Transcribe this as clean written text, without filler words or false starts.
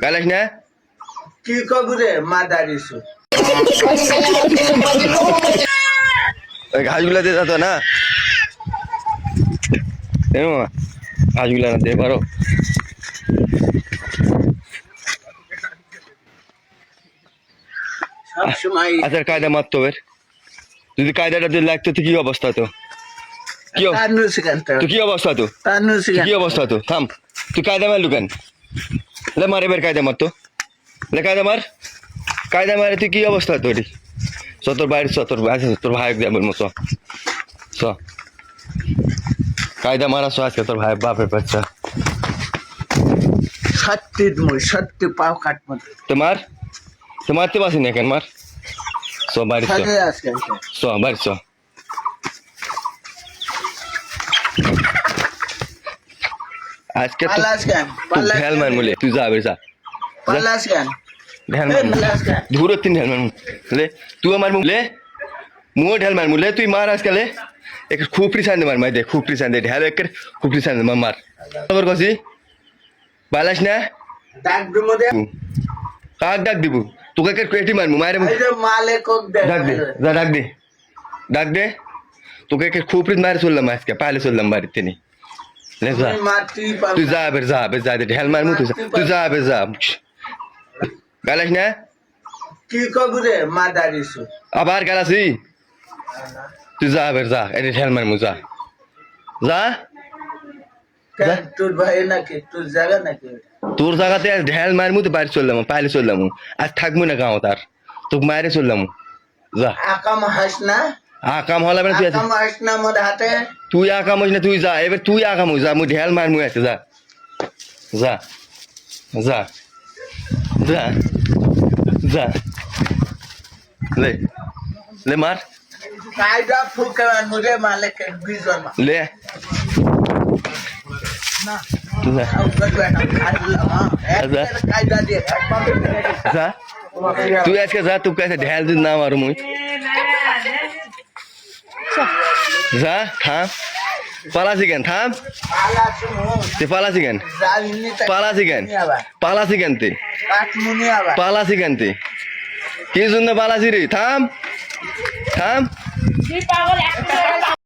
পালাস না? কি করবো রে মা দাঁড়িয়েছো ওই ঘাসগুলা দিয়ে যেত না ঘাসগুলা না দিয়ে পারো সবসময় আচ্ছা কায়দা মারতো বের যদি কায়দাটা দিয়ে লাগতো তো কি অবস্থা তো তুই কি অবস্থা তো কি অবস্থা তো থাম তুই কায়দা মারলু কেন লে মার এবার কায়দা মারতো লে কায়দা মারে তুই কি অবস্থা তোর তোর বাইরে তোর ভাই বলবো চ কায়দা মারাছো আজকে তোর ভাই বাপের বাচ্চা সত্যি পাও কাটবো তোমার মারতে পারছি না কেন মার চ বাড়ি চ বাড়ি চ আজকে তো ঢেল মার মুলে তুই যা যা ঢেল মার ধুরো তিন ঢেল মার লে তুই আমার মুলে মুও ঢেল মার মুলে তুই মার আজকালে এক খুপড়ি সান্দে মার মাই দে খুপড়ি সান্দে ঢেল এক খুপড়ি সান্দে মার খবর কছি বালাস না কাক ডাক দিব তোকে কে কেটি মারমু মারে ডাক দে তোকে কে খুপড়ি মারে চললাম আজকে পালে চললাম বাড়িতে নি তুই যা দে ঢেল মারমু তুই যা গালাস না কি করবো রে মা দাঁড়িয়েছো আবার গালাসি তুই যা এনে ঢেল মারমু যা তোর ভাই নাকি তোর জায়গা নাকি তোর জায়গাতে ঢেল মারমু তো বাড়ি চললাম পাইলে চললাম আজ থাকবো না গাঁও তার তোকে মারে চললাম যা আকাম হাস না আকাম হলে তুই আকাম হাস না মোর হাতে তুই আকাম হইস না তুই যা এবার তুই আকাম হইস যা মুই ঢেল মারমু আছে যা লে মার কায়দা ফুকে মুরে মালিক বিজন লে কায়দা দিয়ে যা তুই আজকে যা তুই কাছে ঢেল দিন না মারু মুই যা থাম পালাসি কেন থাম তে পালাসি কেন তে পালাসি কেন তে কি জন্য পালাসি রে থাম